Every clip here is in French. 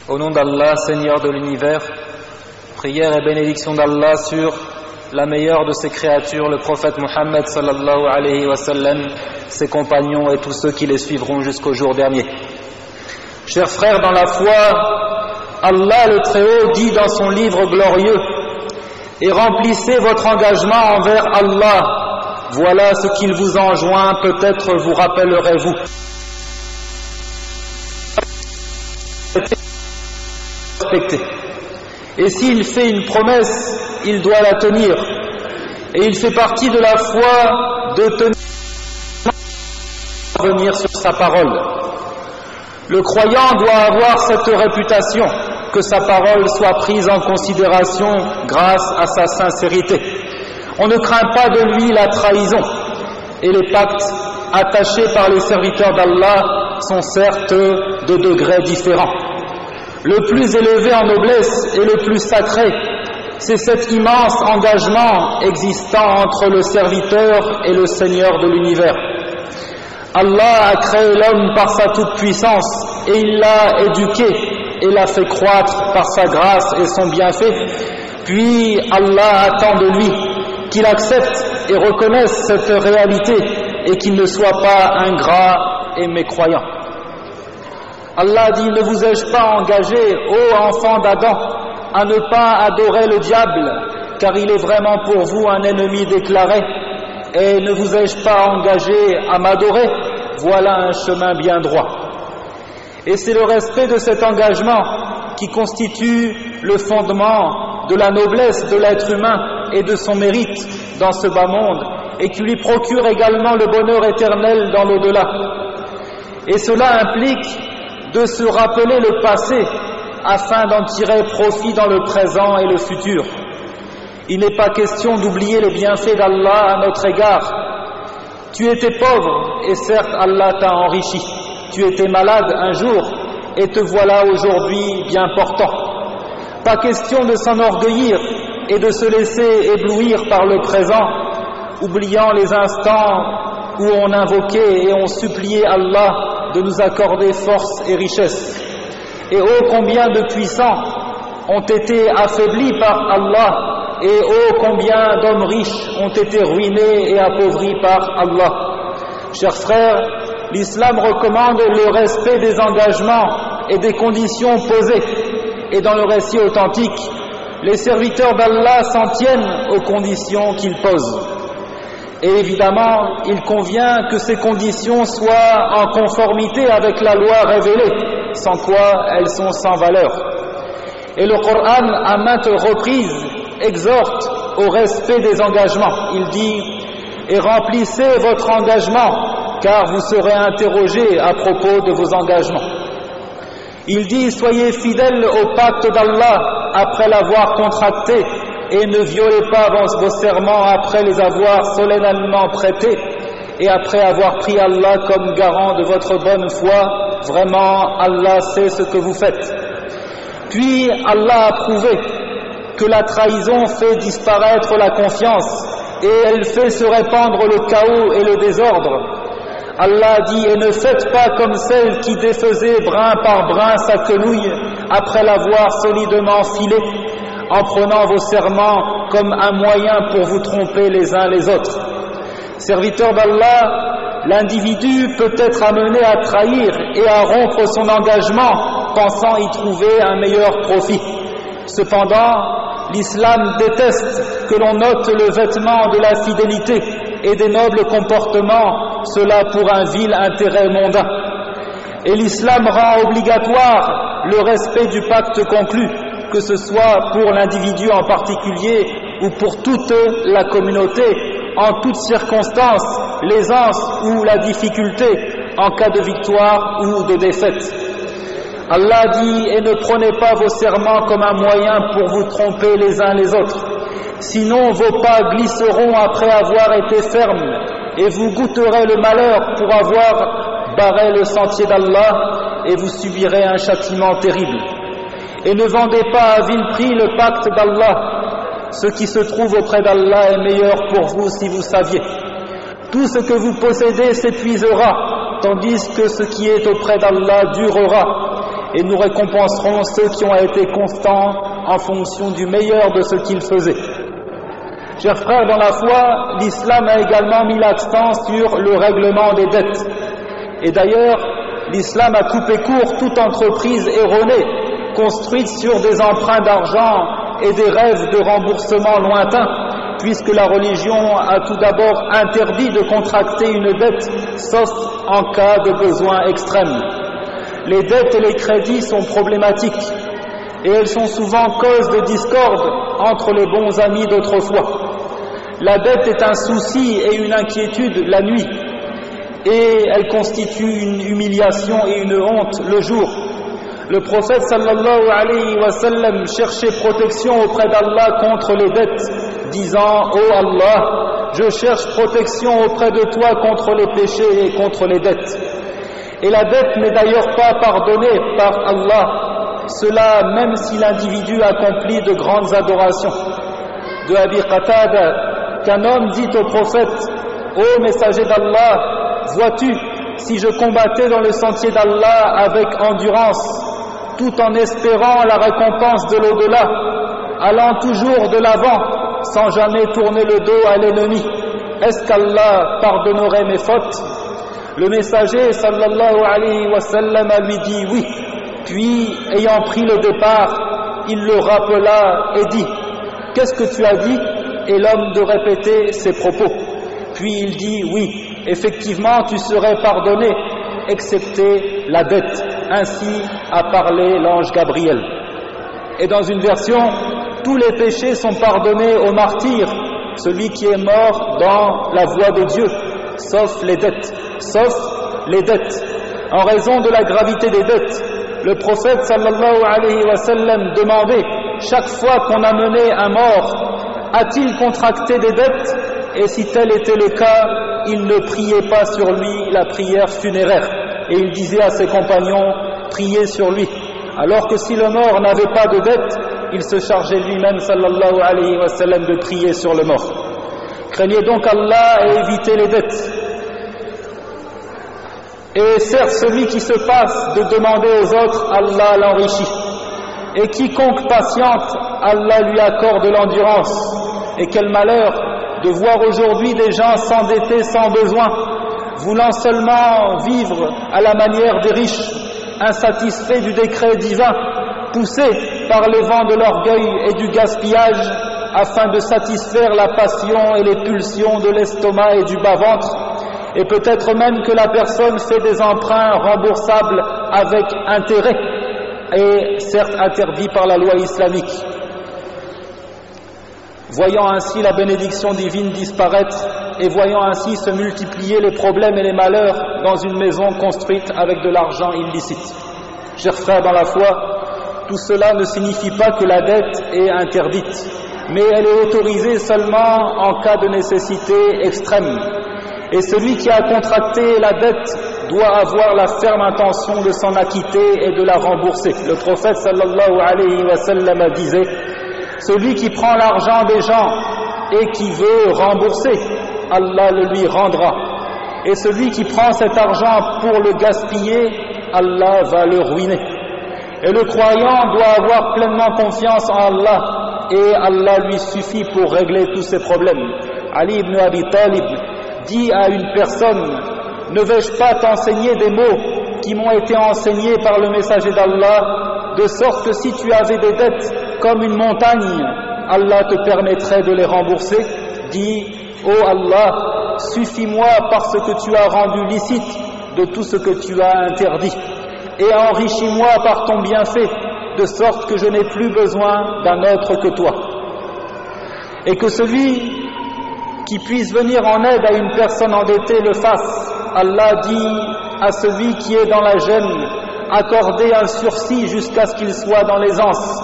Au nom d'Allah, Seigneur de l'univers, prière et bénédiction d'Allah sur la meilleure de ses créatures, le prophète Muhammad sallallahu alayhi wa sallam, ses compagnons et tous ceux qui les suivront jusqu'au jour dernier. Chers frères dans la foi, Allah le Très-Haut dit dans son livre glorieux: et remplissez votre engagement envers Allah, voilà ce qu'il vous enjoint, peut-être vous rappellerez-vous. Et s'il fait une promesse, il doit la tenir. Et il fait partie de la foi de tenir sur sa parole. Le croyant doit avoir cette réputation, que sa parole soit prise en considération grâce à sa sincérité. On ne craint pas de lui la trahison. Et les pactes attachés par les serviteurs d'Allah sont certes de degrés différents. Le plus élevé en noblesse et le plus sacré, c'est cet immense engagement existant entre le serviteur et le Seigneur de l'univers. Allah a créé l'homme par sa toute-puissance et il l'a éduqué et l'a fait croître par sa grâce et son bienfait. Puis Allah attend de lui qu'il accepte et reconnaisse cette réalité et qu'il ne soit pas ingrat et mécroyant. Allah dit: ne vous ai-je pas engagé, ô enfants d'Adam, à ne pas adorer le diable, car il est vraiment pour vous un ennemi déclaré, et ne vous ai-je pas engagé à m'adorer, voilà un chemin bien droit. Et c'est le respect de cet engagement qui constitue le fondement de la noblesse de l'être humain et de son mérite dans ce bas monde, et qui lui procure également le bonheur éternel dans l'au-delà. Et cela implique de se rappeler le passé afin d'en tirer profit dans le présent et le futur. Il n'est pas question d'oublier les bienfaits d'Allah à notre égard. Tu étais pauvre et certes Allah t'a enrichi. Tu étais malade un jour et te voilà aujourd'hui bien portant. Pas question de s'enorgueillir et de se laisser éblouir par le présent, oubliant les instants où on invoquait et on suppliait Allah de nous accorder force et richesse. Et ô combien de puissants ont été affaiblis par Allah, et ô combien d'hommes riches ont été ruinés et appauvris par Allah. Chers frères, l'islam recommande le respect des engagements et des conditions posées, et dans le récit authentique, les serviteurs d'Allah s'en tiennent aux conditions qu'ils posent. Et évidemment, il convient que ces conditions soient en conformité avec la loi révélée, sans quoi elles sont sans valeur. Et le Coran, à maintes reprises, exhorte au respect des engagements. Il dit: et remplissez votre engagement, car vous serez interrogés à propos de vos engagements. Il dit: soyez fidèles au pacte d'Allah après l'avoir contracté, et ne violez pas vos serments après les avoir solennellement prêtés et après avoir pris Allah comme garant de votre bonne foi. Vraiment, Allah sait ce que vous faites. Puis Allah a prouvé que la trahison fait disparaître la confiance et elle fait se répandre le chaos et le désordre. Allah dit: et ne faites pas comme celle qui défaisait brin par brin sa quenouille après l'avoir solidement filée, en prenant vos serments comme un moyen pour vous tromper les uns les autres. Serviteur d'Allah, l'individu peut être amené à trahir et à rompre son engagement, pensant y trouver un meilleur profit. Cependant, l'islam déteste que l'on note le vêtement de la fidélité et des nobles comportements, cela pour un vil intérêt mondain. Et l'islam rend obligatoire le respect du pacte conclu, que ce soit pour l'individu en particulier ou pour toute la communauté, en toutes circonstances, l'aisance ou la difficulté, en cas de victoire ou de défaite. Allah dit: et ne prenez pas vos serments comme un moyen pour vous tromper les uns les autres, sinon vos pas glisseront après avoir été fermes, et vous goûterez le malheur pour avoir barré le sentier d'Allah, et vous subirez un châtiment terrible. Et ne vendez pas à vil prix le pacte d'Allah. Ce qui se trouve auprès d'Allah est meilleur pour vous si vous saviez. Tout ce que vous possédez s'épuisera, tandis que ce qui est auprès d'Allah durera. et nous récompenserons ceux qui ont été constants en fonction du meilleur de ce qu'ils faisaient. Chers frères dans la foi, l'islam a également mis l'accent sur le règlement des dettes. Et d'ailleurs, l'islam a coupé court toute entreprise erronée, construite sur des emprunts d'argent et des rêves de remboursement lointains, puisque la religion a tout d'abord interdit de contracter une dette, sauf en cas de besoin extrême. Les dettes et les crédits sont problématiques, et elles sont souvent cause de discorde entre les bons amis d'autrefois. La dette est un souci et une inquiétude la nuit, et elle constitue une humiliation et une honte le jour. Le prophète sallallahu alayhi wa sallam cherchait protection auprès d'Allah contre les dettes, disant « Ô Allah, je cherche protection auprès de toi contre les péchés et contre les dettes. » Et la dette n'est d'ailleurs pas pardonnée par Allah, cela même si l'individu accomplit de grandes adorations. De Abi Qatada, qu'un homme dit au prophète « Ô messager d'Allah, vois-tu, si je combattais dans le sentier d'Allah avec endurance, tout en espérant la récompense de l'au-delà, allant toujours de l'avant, sans jamais tourner le dos à l'ennemi, est-ce qu'Allah pardonnerait mes fautes ?» Le messager sallallahu alayhi wa sallam lui dit oui. Puis, ayant pris le départ, il le rappela et dit « Qu'est-ce que tu as dit ?» Et l'homme de répéter ses propos. Puis il dit « Oui, effectivement tu serais pardonné, excepté la dette. » Ainsi a parlé l'ange Gabriel. Et dans une version, tous les péchés sont pardonnés au martyr, celui qui est mort dans la voie de Dieu, sauf les dettes. Sauf les dettes. En raison de la gravité des dettes, le prophète sallallahu alayhi wa sallam demandait chaque fois qu'on amenait un mort, a-t-il contracté des dettes? Et si tel était le cas, il ne priait pas sur lui la prière funéraire. Et il disait à ses compagnons, priez sur lui. Alors que si le mort n'avait pas de dette, il se chargeait lui-même sallallahu alayhi wa sallam de prier sur le mort. Craignez donc Allah et évitez les dettes. Et certes, celui qui se passe de demander aux autres, Allah l'enrichit. Et quiconque patiente, Allah lui accorde l'endurance. Et quel malheur de voir aujourd'hui des gens s'endetter sans besoin, voulant seulement vivre à la manière des riches, insatisfaits du décret divin, poussés par les vents de l'orgueil et du gaspillage, afin de satisfaire la passion et les pulsions de l'estomac et du bas-ventre. Et peut-être même que la personne fait des emprunts remboursables avec intérêt, et certes interdits par la loi islamique. Voyant ainsi la bénédiction divine disparaître, et voyant ainsi se multiplier les problèmes et les malheurs dans une maison construite avec de l'argent illicite. Chers frères dans la foi, tout cela ne signifie pas que la dette est interdite, mais elle est autorisée seulement en cas de nécessité extrême. Et celui qui a contracté la dette doit avoir la ferme intention de s'en acquitter et de la rembourser. Le prophète sallallahu alayhi wa sallam disait « Celui qui prend l'argent des gens et qui veut rembourser, Allah le lui rendra. Et celui qui prend cet argent pour le gaspiller, Allah va le ruiner. » Et le croyant doit avoir pleinement confiance en Allah, et Allah lui suffit pour régler tous ses problèmes. Ali ibn Abi Talib dit à une personne « Ne vais-je pas t'enseigner des mots qui m'ont été enseignés par le messager d'Allah, de sorte que si tu avais des dettes comme une montagne, Allah te permettrait de les rembourser ?» Dis « Ô Allah, suffis-moi par ce que tu as rendu licite de tout ce que tu as interdit, et enrichis-moi par ton bienfait, de sorte que je n'ai plus besoin d'un autre que toi. » Et que celui qui puisse venir en aide à une personne endettée le fasse. Allah dit à celui qui est dans la gêne, accordez un sursis jusqu'à ce qu'il soit dans l'aisance.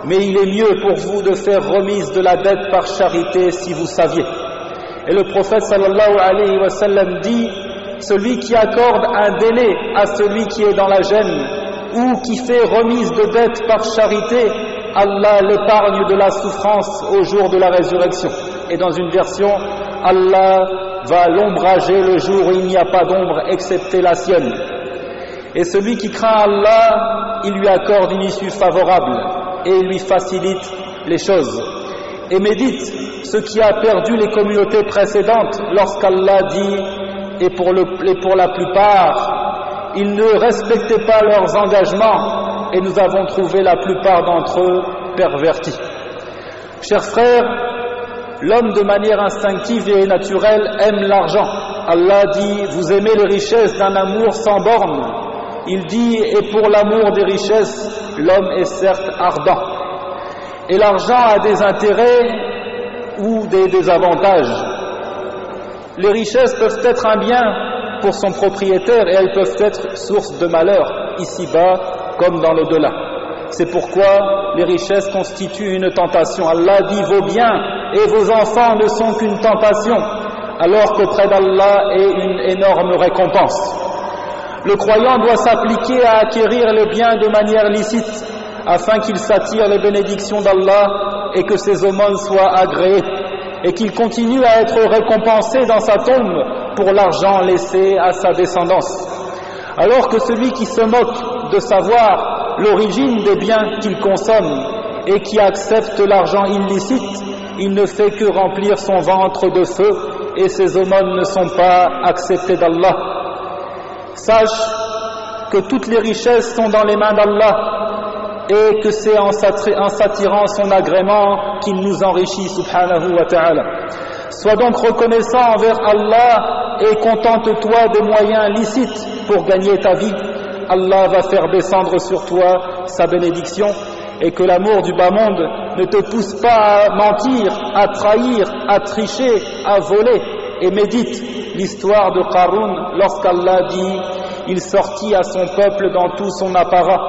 Mais il est mieux pour vous de faire remise de la dette par charité si vous saviez. Et le prophète sallallahu alayhi wa sallam dit, celui qui accorde un délai à celui qui est dans la gêne ou qui fait remise de dette par charité, Allah l'épargne de la souffrance au jour de la résurrection. Et dans une version, Allah va l'ombrager le jour où il n'y a pas d'ombre excepté la sienne. Et celui qui craint Allah il lui accorde une issue favorable et il lui facilite les choses. Et médite ce qui a perdu les communautés précédentes lorsqu'Allah dit « et pour la plupart, ils ne respectaient pas leurs engagements et nous avons trouvé la plupart d'entre eux pervertis. » Chers frères, l'homme de manière instinctive et naturelle aime l'argent. Allah dit « Vous aimez les richesses d'un amour sans borne ». Il dit « Et pour l'amour des richesses, l'homme est certes ardent ». Et l'argent a des intérêts ou des désavantages. Les richesses peuvent être un bien pour son propriétaire et elles peuvent être source de malheur, ici-bas comme dans l'au-delà. C'est pourquoi les richesses constituent une tentation. Allah dit « Vos biens et vos enfants ne sont qu'une tentation », alors qu'auprès d'Allah est une énorme récompense. Le croyant doit s'appliquer à acquérir les biens de manière licite, afin qu'il s'attire les bénédictions d'Allah et que ses aumônes soient agréées, et qu'il continue à être récompensé dans sa tombe pour l'argent laissé à sa descendance. Alors que celui qui se moque de savoir l'origine des biens qu'il consomme et qui accepte l'argent illicite, il ne fait que remplir son ventre de feu et ses aumônes ne sont pas acceptées d'Allah. Sache que toutes les richesses sont dans les mains d'Allah et que c'est en s'attirant son agrément qu'il nous enrichit subhanahu wa ta'ala. Sois donc reconnaissant envers Allah et contente-toi des moyens licites pour gagner ta vie. Allah va faire descendre sur toi sa bénédiction et que l'amour du bas monde ne te pousse pas à mentir, à trahir, à tricher, à voler. Et médite l'histoire de Qarun lorsqu'Allah dit « Il sortit à son peuple dans tout son apparat ».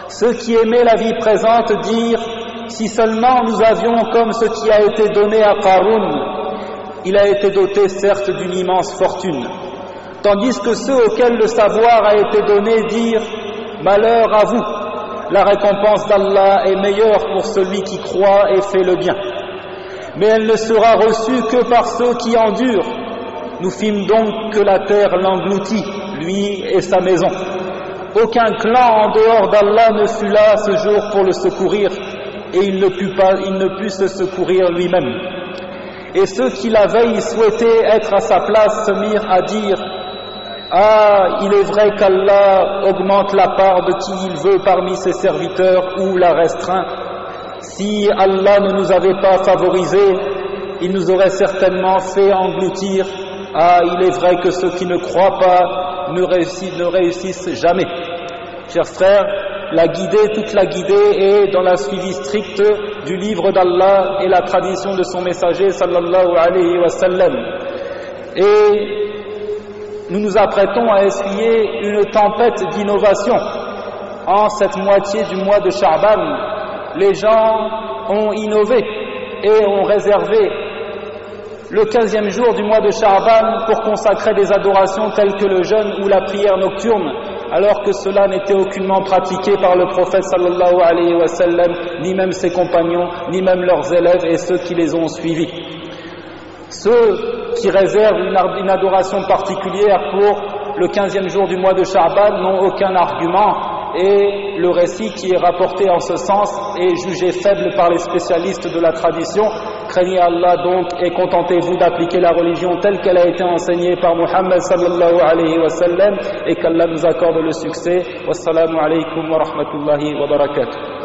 Ceux qui aimaient la vie présente dirent « Si seulement nous avions comme ce qui a été donné à Qarun ». Il a été doté certes d'une immense fortune. Tandis que ceux auxquels le savoir a été donné dirent « Malheur à vous, la récompense d'Allah est meilleure pour celui qui croit et fait le bien. » Mais elle ne sera reçue que par ceux qui endurent. Nous fîmes donc que la terre l'engloutit, lui et sa maison. Aucun clan en dehors d'Allah ne fut là ce jour pour le secourir, et il ne put se secourir lui-même. Et ceux qui la veille souhaitaient être à sa place se mirent à dire « Ah, il est vrai qu'Allah augmente la part de qui il veut parmi ses serviteurs ou la restreint. Si Allah ne nous avait pas favorisés, il nous aurait certainement fait engloutir. Ah, il est vrai que ceux qui ne croient pas ne réussissent jamais. » Chers frères, toute la guidée est dans la suivi stricte du livre d'Allah et la tradition de son messager sallallahu alayhi wa sallam. Et nous nous apprêtons à essuyer une tempête d'innovation. En cette moitié du mois de Sha'ban, les gens ont innové et ont réservé le 15e jour du mois de Sha'ban pour consacrer des adorations telles que le jeûne ou la prière nocturne, alors que cela n'était aucunement pratiqué par le prophète sallallahu alayhi wa sallam, ni même ses compagnons, ni même leurs élèves et ceux qui les ont suivis. Ceux qui réservent une adoration particulière pour le 15e jour du mois de Sha'ban n'ont aucun argument, et le récit qui est rapporté en ce sens est jugé faible par les spécialistes de la tradition. Craignez Allah donc et contentez-vous d'appliquer la religion telle qu'elle a été enseignée par Muhammad sallallahu alayhi wa sallam, et qu'Allah nous accorde le succès. Wassalamu alaykum wa rahmatullahi wa barakatuh.